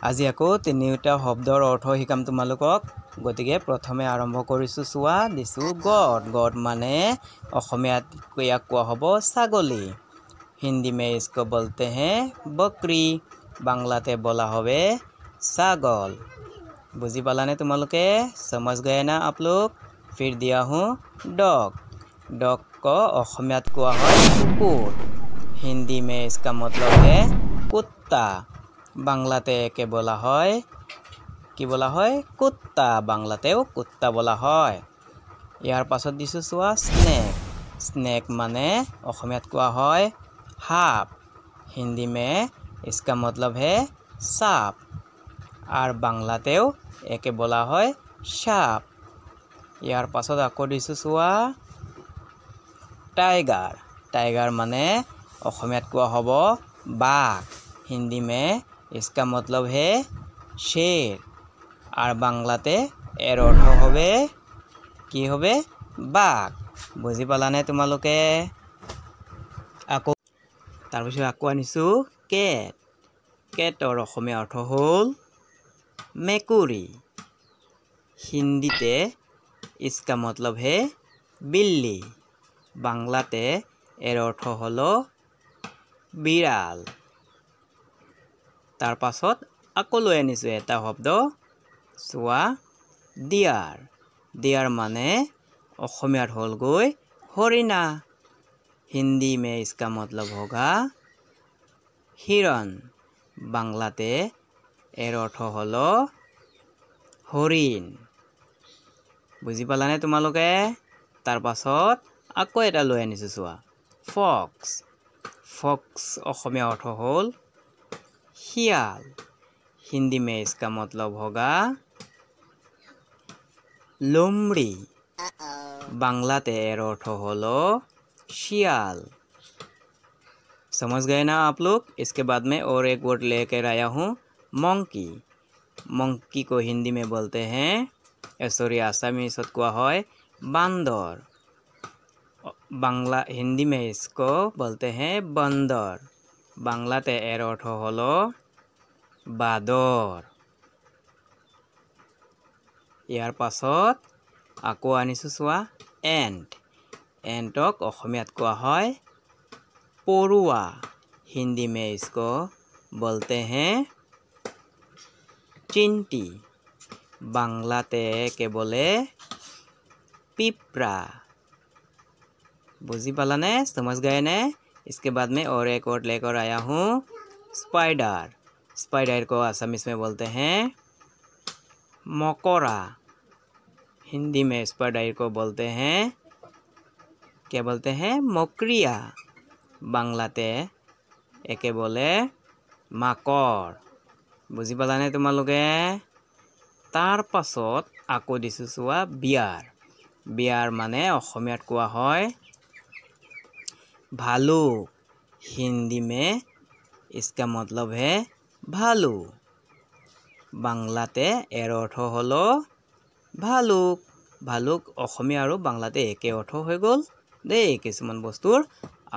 আজি আকৌ তিনিটা শব্দৰ অৰ্থ শিকাম তোমালোকক গতিকে প্ৰথমে আৰম্ভ কৰিছো চোৱা দিছো গড গড মানে অসমীয়াত ইয়াক কোৱা হ'ব ছাগলী हिंदी में इसको बोलते हैं बकरी बांग्लाते बोला होवे ছাগল बुझी पालाने तुम्हालोके समझ गए ना आप लोग फिर दिया हूँ डॉग डॉग को অসমীয়াত কোৱা হয় কুকুৰ हिंदी में इसका मतलब है कुत्ता बांग्लाते के बोला है कि बोला है कुत्ता बांग्लातेও कुत्ता बोला है यार पाছত दिसु चुआ स्नेक स्नेक माने অসমীয়াত কোৱা হয় हाप हिंदी में इसका मतलब है सांप और बांग्लातेও एके बोला है साप यार पाছত आको दिसु चुआ टाइगर टाइगर माने অসমীয়াত কোৱা হ'ব बाघ हिंदी में इसका मतलब है शेर और बांग्लाते एर अर्थ होवे कि होवे बाघ बुझी पालाने तुम्हालोके आको तार पिছত आको आनिसु केट केटर অসমীয়া अर्थ हल मेकुरी हिंदीते इसका मतलब है बिल्ली बांग्लाते एर अर्थ हलो बिड़ाल तार पाছত आको লৈ আনিছো এটা শব্দ চোৱা ডিয়াৰ डियर माने অসমীয়াত হল গৈ हरिणा हिंदी में इसका मतलब होगा हिरण बांग्लाते एर अर्थ हलो हरिण बुझी पालाने तुम्हालोके तार पाছত आको এটা লৈ আনিছো চোৱা फक्स फक्स অসমীয়া अर्थ हल শিয়াল हिंदी में इसका मतलब होगा लोमड़ी बांग्लाते एर अर्थ हलो शियाल समझ गए ना आप लोग इसके बाद में और एक वर्ड लेकर आया हूँ मंकी मंकी को हिंदी में बोलते हैं सॉरी आसामीस कोआ है बांदर बांग्ला हिंदी में इसको बोलते हैं बंदर बांग्लाते एर अर्थ हलो बादर यार पाছত आको आनिसु चुआ एंट एंटक অসমীয়াত কোৱা হয় परुआ हिंदी में इसको बोलते हैं चिंटी बांग्लाते के बोले पिपरा बुझी पाला ने समझ गए ने इसके बाद में और एक वर्ड लेकर आया हूँ स्पाइडर स्पाइडर को असमीस में बोलते हैं मकोरा हिंदी में स्पाइडर को बोलते हैं क्या बोलते हैं मकरिया बांग्लाते एके बोले माकर बुझी पालाने तुम्हालोके तार पाছত आको दिसु चुआ बियार बियार माने অসমীয়াত কোৱা হয় भालुक हिंदी में इसका मतलब है भालू बांग्लाते एर अर्थ हलो भालुक भालुक অসমীয়া আৰু বাংলাতে একে অৰ্থ হৈ গল দেই কিছুমান বস্তুৰ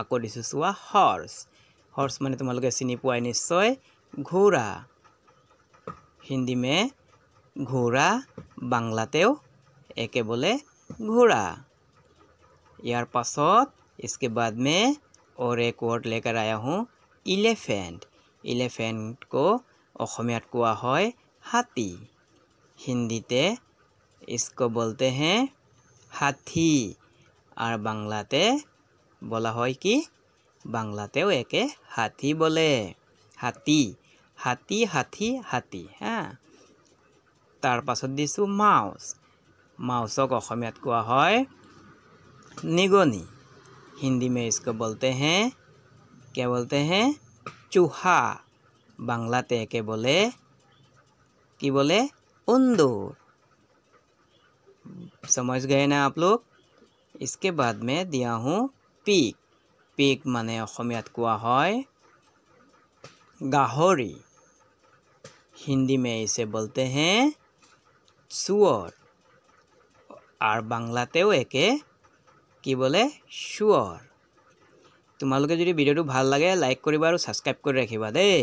আকৌ দিছো চোৱা হৰ্স हॉर्स माने तुम्हालोके चिनि पाइ निश्चय घोड़ा हिंदी में घोड़ा बांग्लातेও एके बोले घोड़ा यार पाছত इसके बाद में और एक वर्ड लेकर आया हूँ इलेफेंट इलेफेंट को অসমীয়াত কোৱা হয় हाथी हिंदीते इसको बोलते हैं हाथी और बांग्लाते बोला है कि बांग्लातेও एके हाथी बोले हाथी हाथी हाथी हाथी हाँ तार पाছত दिसु माउस माउसक অসমীয়াত কোৱা হয় निगनी हिंदी में इसको बोलते हैं क्या बोलते हैं चूहा बांग्लाते के बोले कि बोले उंदूर समझ गए ना आप लोग इसके बाद में दिया हूँ पिग पिग माने অসমীয়াত কোৱা হয় गाहरी हिंदी में इसे बोलते हैं सुअर और बांग्लातेও एके कि बोले शुअर तुम्हालोके যদি ভিডিওটো ভাল লাগে লাইক কৰিবা আৰু সাবস্ক্ৰাইব কৰি ৰাখিবা দেই।